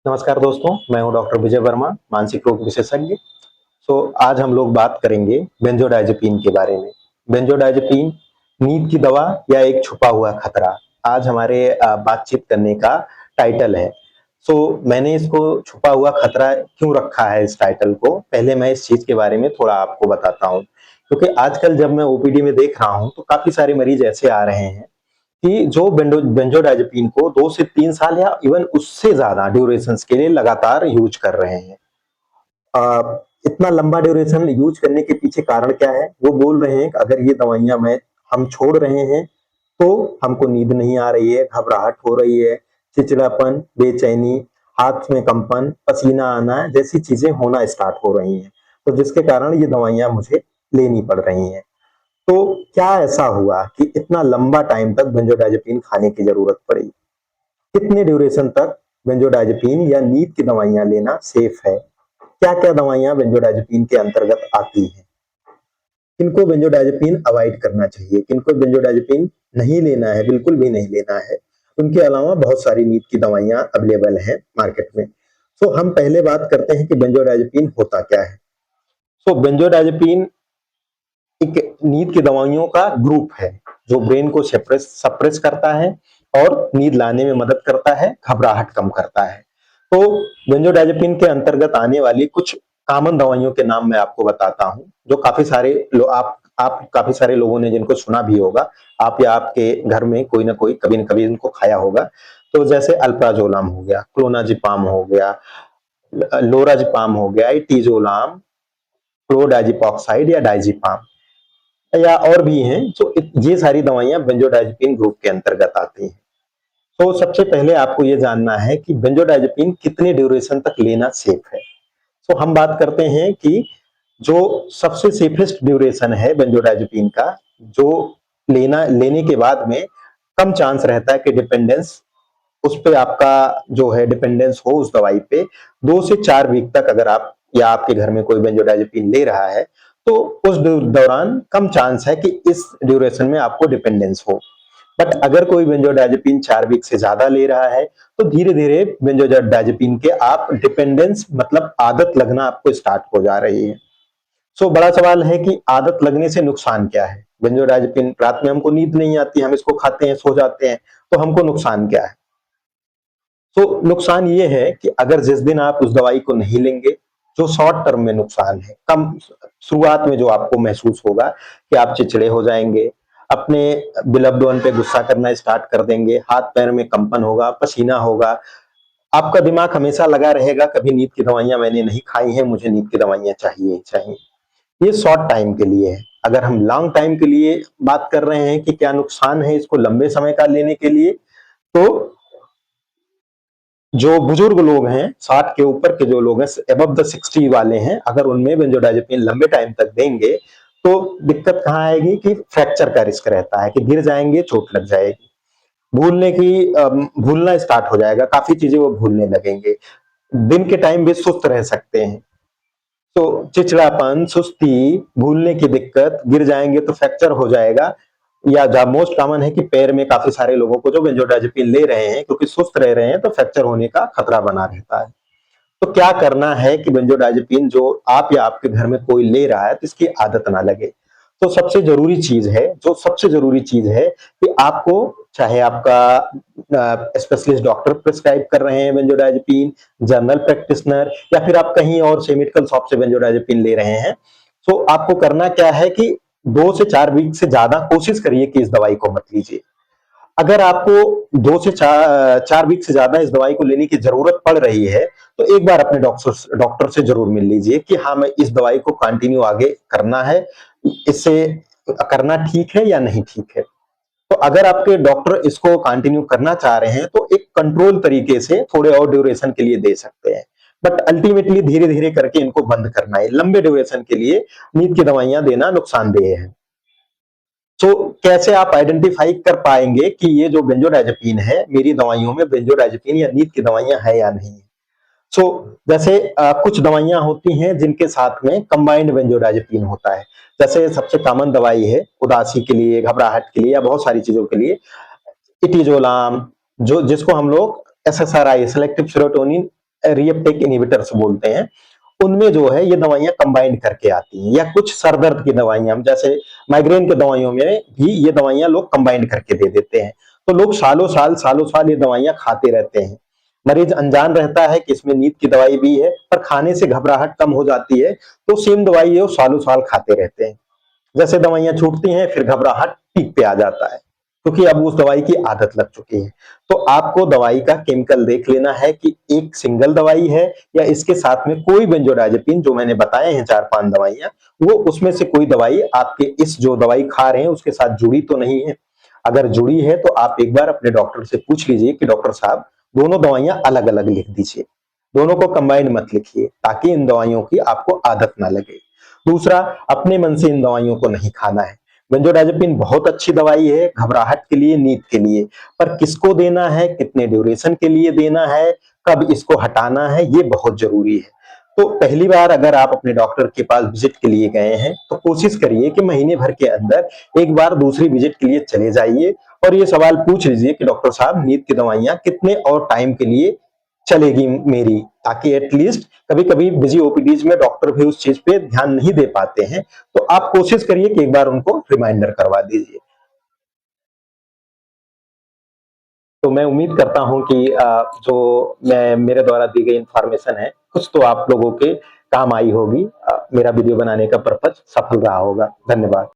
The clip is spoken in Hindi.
नमस्कार दोस्तों, मैं हूं डॉक्टर विजय वर्मा, मानसिक रोग विशेषज्ञ। आज हम लोग बात करेंगे बेंजोडाइज़ेपिन के बारे में। बेंजोडाइज़ेपिन नींद की दवा या एक छुपा हुआ खतरा, आज हमारे बातचीत करने का टाइटल है। मैंने इसको छुपा हुआ खतरा क्यों रखा है इस टाइटल को, पहले मैं इस चीज़ के बारे में थोड़ा आपको बताता हूँ। क्योंकि आजकल जब मैं ओपीडी में देख रहा हूँ, तो काफ़ी सारे मरीज़ ऐसे आ रहे हैं कि जो बेंजोडाइज़ेपिन को 2 से 3 साल या इवन उससे ज़्यादा ड्यूरेशंस के लिए लगातार यूज़ कर रहे हैं। इतना लंबा ड्यूरेशन यूज़ करने के पीछे कारण क्या है? वो बोल रहे हैं कि अगर ये दवाइयाँ हम छोड़ रहे हैं, तो हमको नींद नहीं आ रही है, घबराहट हो रही है, चिड़चिड़ापन, बेचैनी, हाथ में कंपन, पसीना आना जैसी चीज़ें होना स्टार्ट हो रही हैं। तो जिसके कारण ये दवाइयाँ मुझे लेनी पड़ रही हैं। तो क्या ऐसा हुआ कि इतना लंबा टाइम तक बेंजोडाइज़ेपिन खाने की ज़रूरत पड़ी? कितने ड्यूरेशन तक बेंजोडाइज़ेपिन या नींद की दवाइयाँ लेना सेफ है? क्या-क्या दवाइयाँ बेंजोडाइज़ेपिन के अंतर्गत आती हैं? किनको बेंजोडाइज़ेपिन अवॉइड करना चाहिए? किनको बेंजोडाइज़ेपिन नहीं लेना है, बिल्कुल भी नहीं लेना है? उनके अलावा बहुत सारी नींद की दवाइयाँ अवेलेबल हैं मार्केट में। हम पहले बात करते हैं कि बेंजोडाइज़ेपिन होता क्या है? बेंजोडाइज़ेपिन एक नींद की दवाइयों का ग्रुप है, जो ब्रेन को सप्रेस करता है और नींद लाने में मदद करता है, घबराहट कम करता है। तो बेंजोडाइज़ेपिन के अंतर्गत आने वाली कुछ कॉमन दवाइयों के नाम मैं आपको बताता हूँ, जो काफ़ी सारे लो आप काफ़ी सारे लोगों ने जिनको सुना भी होगा, आप या आपके घर में कोई न कोई कभी न कभी इनको खाया होगा। तो जैसे अल्प्राज़ोलम हो गया, क्लोनाज़ेपाम हो गया, लोराज़ेपाम हो गया, एटिज़ोलाम, फ्लोडाइज़ेपॉक्साइड या डायज़ेपाम। या और भी हैं, ये सारी दवाइयाँ बेंजोडाइज़ेपिन ग्रुप के अंतर्गत आती हैं। तो सबसे पहले आपको ये जानना है कि बेंजोडाइज़ेपिन कितने ड्यूरेशन तक लेना सेफ है। हम बात करते हैं कि जो सबसे सेफेस्ट ड्यूरेशन है बेंजोडाइज़ेपिन का, जो लेने के बाद में कम चांस रहता है कि उस पे आपका जो है डिपेंडेंस हो उस दवाई पे, 2 से 4 वीक तक अगर आप या आपके घर में कोई बेंजोडाइज़ेपिन ले रहा है, तो उस दौरान कम चांस है कि इस ड्यूरेशन में आपको डिपेंडेंस हो। बट अगर कोई बेंजोडाइज़ेपिन 4 वीक से ज़्यादा ले रहा है, तो धीरे-धीरे बेंजोडाइज़ेपिन के आप डिपेंडेंस मतलब आदत लगना आपको स्टार्ट हो जा रही है। बड़ा सवाल है कि आदत लगने से नुकसान क्या है? बेंजोडाइज़ेपिन रात में हमको नींद नहीं आती, हम इसको खाते हैं, सो जाते हैं, तो हमको नुकसान क्या है? नुकसान ये है कि अगर जिस दिन आप उस दवाई को नहीं लेंगे, जो शॉर्ट टर्म में नुकसान है, कम शुरुआत में जो आपको महसूस होगा कि आप चिड़चिड़े हो जाएँगे, अपने बिलव्ड वन पे गुस्सा करना स्टार्ट कर देंगे, हाथ-पैर में कंपन होगा, पसीना होगा, आपका दिमाग हमेशा लगा रहेगा कभी नींद की दवाइयाँ मैंने नहीं खाई हैं, मुझे नींद की दवाइयाँ चाहिए ही चाहिए। ये शॉर्ट टाइम के लिए है। अगर हम लॉन्ग टाइम के लिए बात कर रहे हैं कि क्या नुकसान है इसको लंबे समय का लेने के लिए, तो जो बुजुर्ग लोग हैं, 60 के ऊपर के जो लोग हैं, अबव द 60 वाले हैं, अगर उनमें बेंजोडाइज़ेपिन लंबे टाइम तक देंगे, तो दिक्कत कहाँ आएगी कि फ्रैक्चर का रिस्क रहता है कि गिर जाएँगे, चोट लग जाएगी। भूलना स्टार्ट हो जाएगा, काफ़ी चीज़ें वो भूलने लगेंगे। दिन के टाइम भी सुस्त रह सकते हैं। चिड़चिड़ापन, सुस्ती, भूलने की दिक्कत, गिर जाएँगे तो फ्रैक्चर हो जाएगा या मोस्ट कॉमन है कि पैर में काफ़ी सारे लोगों को जो बेंजोडाइज़ेपिन ले रहे हैं, क्योंकि सुस्त रह रहे हैं, तो फ्रैक्चर होने का खतरा बना रहता है। तो क्या करना है कि बेंजोडाइज़ेपिन जो आप या आपके घर में कोई ले रहा है, तो इसकी आदत ना लगे। सबसे ज़रूरी चीज़ है कि आपको चाहे आपका स्पेशलिस्ट डॉक्टर प्रिस्क्राइब कर रहे हैं बेंजोडाइज़ेपिन, जनरल प्रैक्टिशनर या फिर आप कहीं और से मेडिकल शॉप से बेंजोडाइज़ेपिन ले रहे हैं, तो आपको करना क्या है कि 2 से 4 वीक से ज़्यादा कोशिश करिए कि इस दवाई को मत लीजिए। अगर आपको 2 से 4 वीक से ज़्यादा इस दवाई को लेने की ज़रूरत पड़ रही है, तो एक बार अपने डॉक्टर से ज़रूर मिल लीजिए कि हाँ, मैं इस दवाई को कंटिन्यू आगे करना है, इससे करना ठीक है या नहीं ठीक है। तो अगर आपके डॉक्टर इसको कंटिन्यू करना चाह रहे हैं, तो एक कंट्रोल तरीके से थोड़े और ड्यूरेशन के लिए दे सकते हैं। बट अल्टीमेटली धीरे-धीरे करके इनको बंद करना है। लंबे ड्यूरेशन के लिए नींद की दवाइयाँ देना नुकसानदेह है। कैसे आप आइडेंटिफाई कर पाएंगे कि ये जो बेंजोडाइज़ेपिन है, मेरी दवाइयों में बेंजोडाइज़ेपिन या नींद की दवाइयाँ है या नहीं? जैसे कुछ दवाइयाँ होती हैं जिनके साथ में कंबाइंड बेंजोडाइज़ेपिन होता है। जैसे सबसे कॉमन दवाई है उदासी के लिए, घबराहट के लिए या बहुत सारी चीज़ों के लिए इटिज़ोलाम, जो जिसको हम लोग SSRI, selective serotonin reuptake inhibitors बोलते हैं, उनमें जो है ये दवाइयाँ कंबाइंड करके आती हैं, या कुछ सर दर्द की दवाइयाँ जैसे माइग्रेन की दवाइयों में भी ये दवाइयाँ लोग कंबाइंड करके दे देते हैं। तो लोग सालों साल ये दवाइयाँ खाते रहते हैं। मरीज अनजान रहता है कि इसमें नींद की दवाई भी है, पर खाने से घबराहट कम हो जाती है, तो सेम दवाई है वो सालों साल खाते रहते हैं। जैसे दवाइयाँ छूटती हैं, फिर घबराहट पीक पे आ जाता है, क्योंकि अब उस दवाई की आदत लग चुकी है। तो आपको दवाई का केमिकल देख लेना है कि एक सिंगल दवाई है या इसके साथ में कोई बेंजोडाइज़ेपिन जो मैंने बताए हैं 4-5 दवाइयाँ, वो उसमें से कोई दवाई आपके इस जो दवाई खा रहे हैं उसके साथ जुड़ी तो नहीं है। अगर जुड़ी है तो आप एक बार अपने डॉक्टर से पूछ लीजिए कि डॉक्टर साहब दोनों दवाइयाँ अलग-अलग लिख दीजिए। दोनों को कंबाइंड मत लिखिए, ताकि इन दवाइयों की आपको आदत ना लगे। दूसरा, अपने मन से इन दवाइयों को नहीं खाना है। बेंजोडाइज़ेपिन बहुत अच्छी दवाई है घबराहट के लिए, नींद के लिए, पर किसको देना है, कितने ड्यूरेशन के लिए देना है, कब इसको हटाना है, ये बहुत ज़रूरी है। तो पहली बार अगर आप अपने डॉक्टर के पास विज़िट के लिए गए हैं, तो कोशिश करिए कि महीने भर के अंदर एक बार दूसरी विज़िट के लिए चले जाइए और ये सवाल पूछ लीजिए कि डॉक्टर साहब नींद की दवाइयाँ कितने और टाइम के लिए चलेगी मेरी, ताकि एट लीस्ट कभी-कभी बिज़ी ओपीडीज़ में डॉक्टर भी उस चीज़ पे ध्यान नहीं दे पाते हैं, तो आप कोशिश करिए कि एक बार उनको रिमाइंडर करवा दीजिए। तो मैं उम्मीद करता हूँ कि जो मैं मेरे द्वारा दी गई इन्फॉर्मेशन है, कुछ तो आप लोगों के काम आई होगी। मेरा वीडियो बनाने का पर्पज़ सफल रहा होगा। धन्यवाद।